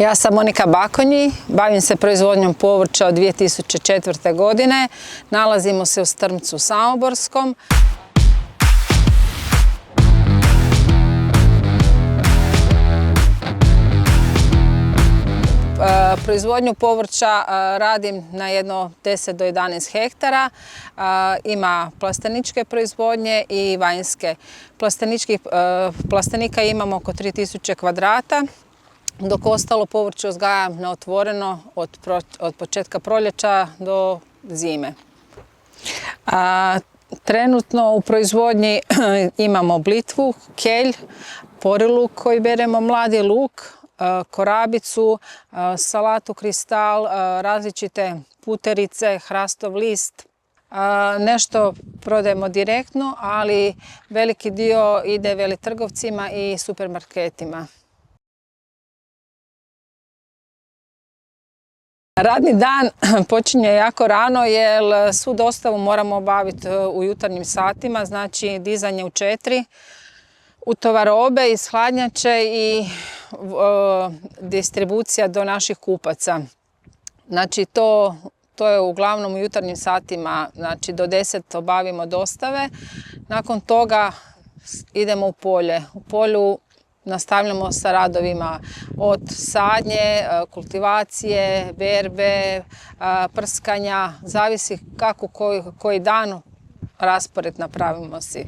Ja sam Monika Bakonji, bavim se proizvodnjom povrća od 2004. godine. Nalazimo se u Strmcu Samoborskom. Proizvodnju povrća radim na jedno 10 do 11 hektara. Ima plasteničke proizvodnje i vanjske. Plastenika imamo oko 3000 kvadrata, dok ostalo povrće uzgajam na otvoreno od početka proljeća do zime. Trenutno u proizvodnji imamo blitvu, kelj, pori luk koji beremo, mladi luk, korabicu, salatu kristal, različite puterice, hrastov list. Nešto prodajemo direktno, ali veliki dio ide veletrgovcima i supermarketima. Radni dan počinje jako rano jer svu dostavu moramo obaviti u jutarnjim satima, znači dizanje u 4, utova robe iz hladnjače i distribucija do naših kupaca. Znači to je uglavnom u jutarnjim satima, znači do 10 obavimo dostave. Nakon toga idemo u polje. U polju nastavljamo sa radovima od sadnje, kultivacije, berbe, prskanja, zavisi kako koji dan raspored napravimo si.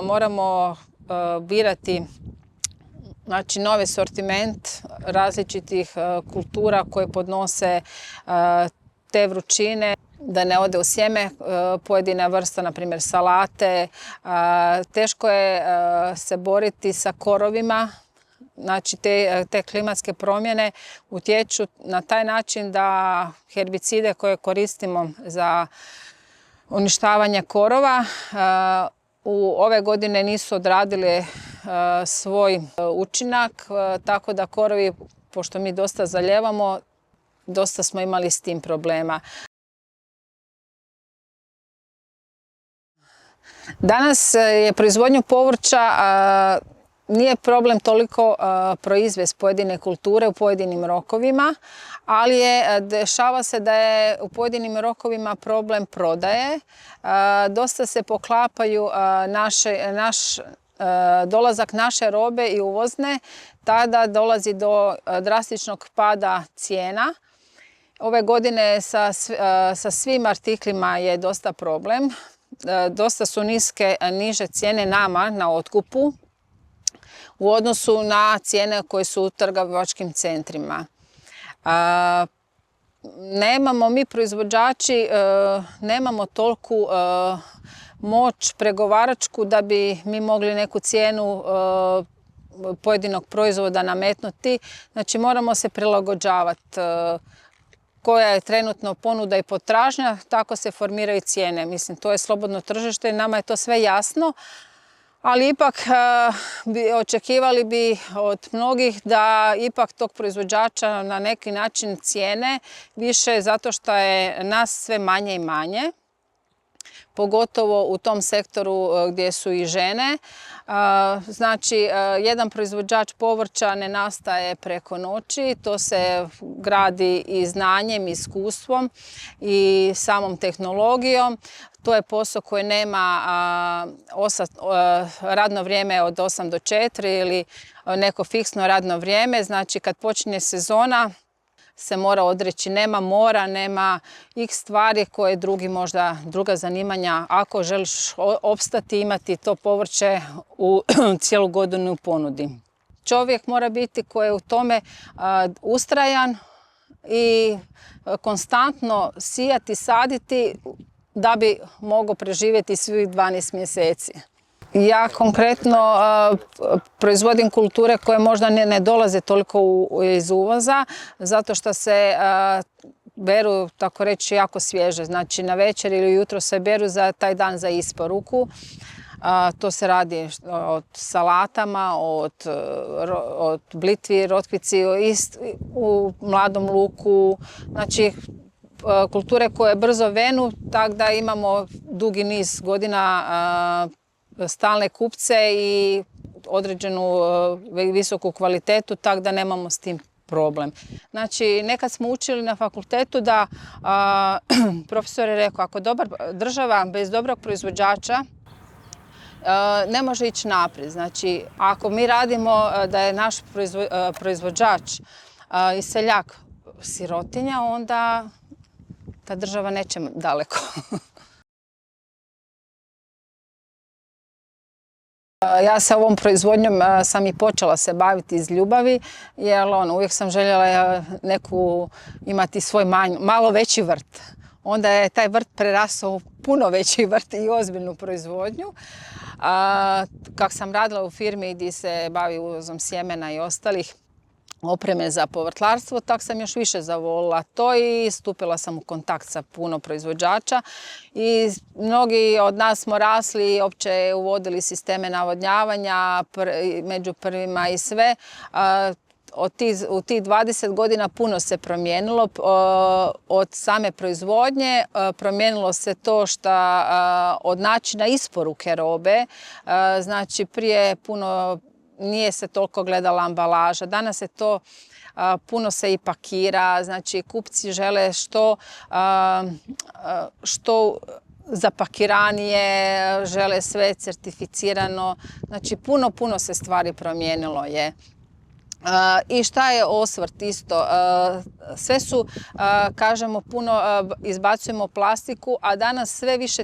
Moramo birati novi sortiment različitih kultura koje podnose te vrućine, da ne ode u sjeme pojedina vrsta, na primjer salate. Teško je se boriti sa korovima, znači te klimatske promjene utječu na taj način da herbicide koje koristimo za uništavanje korova u ove godine nisu odradili svoj učinak, tako da korovi, pošto mi dosta zalijevamo, dosta smo imali s tim problema. Danas je proizvodnju povrća nije problem toliko proizvest pojedine kulture u pojedinim rokovima, ali dešava se da je u pojedinim rokovima problem prodaje. Dosta se poklapaju dolazak naše robe i uvozne, tada dolazi do drastičnog pada cijena. Ove godine sa svim artiklima je dosta problem. Dosta su niže cijene nama na otkupu u odnosu na cijene koje su u trgovačkim centrima. Mi proizvođači nemamo toliku moć pregovaračku da bi mi mogli neku cijenu pojedinog proizvoda nametnuti. Znači moramo se prilagođavati. Koja je trenutno ponuda i potražnja, tako se formiraju cijene. Mislim, to je slobodno tržište i nama je to sve jasno, ali ipak očekivali bi od mnogih da ipak tog proizvođača na neki način cijene više, zato što je nas sve manje i manje, pogotovo u tom sektoru gdje su i žene. Znači, jedan proizvođač povrća ne nastaje preko noći, to se gradi i znanjem, i iskustvom i samom tehnologijom. To je posao koji nema radno vrijeme od 8 do 4 ili neko fiksno radno vrijeme. Znači, kad počinje sezona, se mora odreći, nema mora, nema x stvari koje druga zanimanja. Ako želiš opstati, imati to povrće u cijelu godinu u ponudi. Čovjek mora biti koji je u tome ustrajan i konstantno sijati, saditi da bi mogao preživjeti svih 12 mjeseci. Ja konkretno proizvodim kulture koje možda ne dolaze toliko iz uvoza, zato što se beru, tako reći, jako svježe. Znači na večer ili jutro se beru za taj dan za isporuku. To se radi od salatama, od blitvi, rotkvici, u mladom luku. Znači kulture koje brzo venu, tako da imamo dugi niz godina stalne kupce i određenu visoku kvalitetu, tako da nemamo s tim problem. Znači, nekad smo učili na fakultetu da profesor je rekao, ako država bez dobrog proizvođača ne može ići naprijed. Znači, ako mi radimo da je naš proizvođač i seljak sirotinja, onda ta država neće daleko. Ja sa ovom proizvodnjom sam i počela se baviti iz ljubavi, jer uvijek sam željela imati svoj malo veći vrt. Onda je taj vrt prerasao u puno veći vrt i ozbiljnu proizvodnju. Kako sam radila u firmi gdje se bavi uvozom sjemena i ostalih opreme za povrtlarstvo, tako sam još više zavolila to i stupila sam u kontakt sa puno proizvođača i mnogi od nas smo rasli i opće uvodili sisteme navodnjavanja među prvima i sve. U tih 20 godina puno se promijenilo od same proizvodnje, promijenilo se to što od načina isporuke robe, znači prije puno nije se toliko gledala ambalaža, danas je to puno se i pakira, znači kupci žele što zapakiranije, žele sve certificirano, znači puno se stvari promijenilo je. I šta je osvrt isto? Sve su, kažemo, puno izbacujemo plastiku, a danas sve više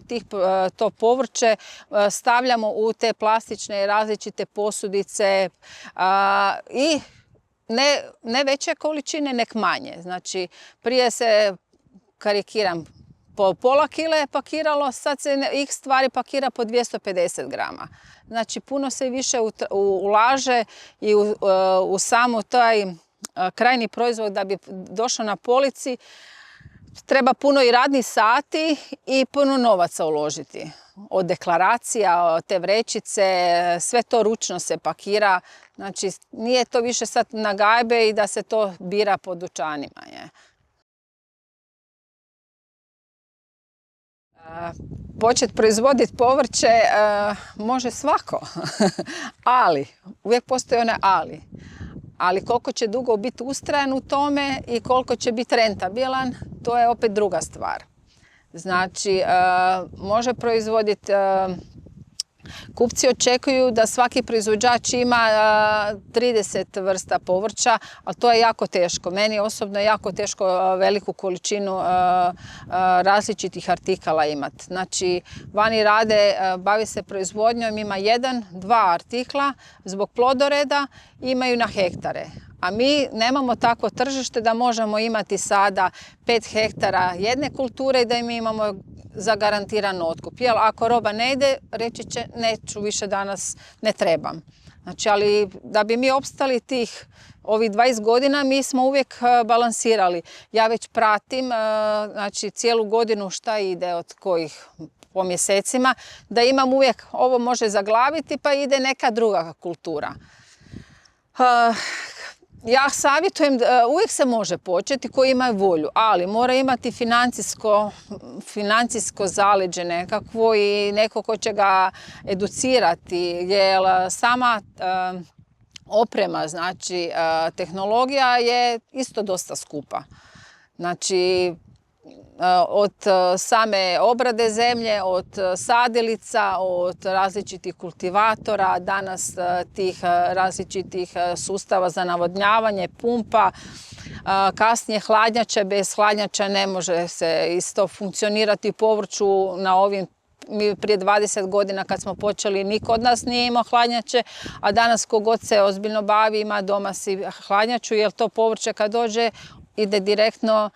to povrće stavljamo u te plastične različite posudice i ne veće količine, nek manje. Znači, prije se, karikiram, po pola kile je pakiralo, sad se x stvari pakira po 250 grama. Znači, puno se više ulaže i u samo taj krajnji proizvod da bi došao na polici. Treba puno i radnih sati i puno novaca uložiti. Od deklaracija, od te vrećice, sve to ručno se pakira. Znači, nije to više sad na gajbe i da se to bira po dućanima. Početi proizvoditi povrće može svako, ali, uvijek postoji onaj ali. Ali koliko će dugo biti ustrajan u tome i koliko će biti rentabilan, to je opet druga stvar. Znači, može proizvoditi, kupci očekuju da svaki proizvođač ima 30 vrsta povrća, ali to je jako teško. Meni osobno je jako teško veliku količinu različitih artikala imati. Znači, vani rade, bavi se proizvodnjom, ima 1-2 artikla zbog plodoreda, imaju na hektare. A mi nemamo takvo tržište da možemo imati sada 5 hektara jedne kulture i da mi imamo zagarantiran otkup. Jer ako roba ne ide, reći će neću više danas, ne trebam. Znači, ali da bi mi opstali ovih 20 godina, mi smo uvijek balansirali. Ja već pratim, znači, cijelu godinu šta ide od kojih po mjesecima, da imam uvijek, ovo može zaglaviti pa ide neka druga kultura. Ja savjetujem, uvijek se može početi koji imaju volju, ali mora imati financijsko zaleđe nekakvo i neko ko će ga educirati, jer sama oprema, znači tehnologija je isto dosta skupa. Znači, od same obrade zemlje, od sadilica, od različitih kultivatora, danas tih različitih sustava za navodnjavanje, pumpa, kasnije hladnjače, bez hladnjača ne može se isto funkcionirati u povrću na ovim. Mi prije 20 godina kad smo počeli, niko od nas nije imao hladnjače, a danas kogod se ozbiljno bavi ima doma si hladnjaču, jer to povrće kad dođe ide direktno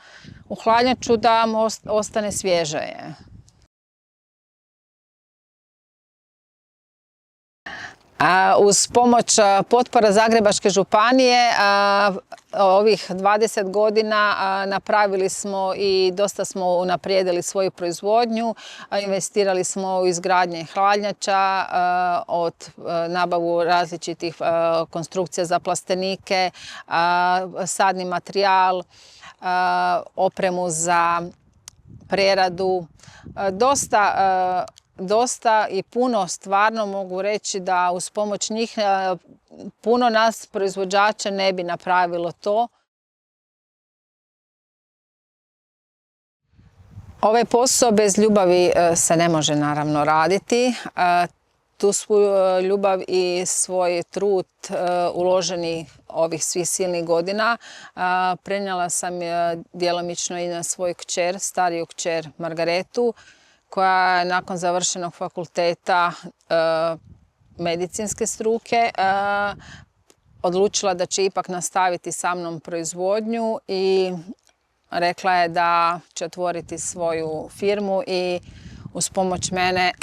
u hladnjaču da mu ostane svježe. Uz pomoć potpora Zagrebačke županije ovih 20 godina napravili smo i dosta smo unaprijedili svoju proizvodnju. Investirali smo u izgradnje hladnjača, od nabavu različitih konstrukcija za plastenike, sadni materijal, opremu za preradu. dosta i puno, stvarno mogu reći da uz pomoć njih puno nas proizvođača ne bi napravilo to. Ovaj posao bez ljubavi se ne može naravno raditi. Tu svoju ljubav i svoj trud uloženi ovih svih silnih godina prenijela sam djelomično i na svoju kćer, stariju kćer Margaretu, koja je nakon završenog fakulteta medicinske struke odlučila da će ipak nastaviti sa mnom proizvodnju i rekla je da će otvoriti svoju firmu i uz pomoć mene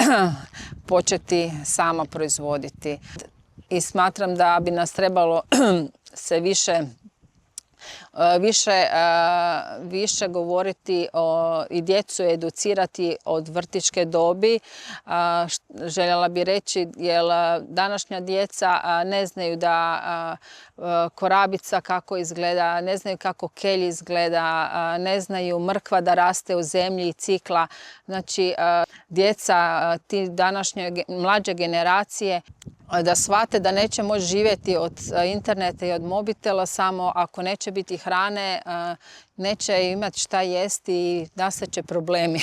početi sama proizvoditi. I smatram da bi nas trebalo se više govoriti i djecu educirati od vrtićke dobi. Željela bi reći jer današnja djeca ne znaju da korabica kako izgleda, ne znaju kako kelj izgleda, ne znaju mrkva da raste u zemlji i cikla. Znači, djeca, ti današnje mlađe generacije, da shvate da neće moći živjeti od interneta i od mobitela samo ako neće biti hrane, neće imati šta jesti i nastat će problemi.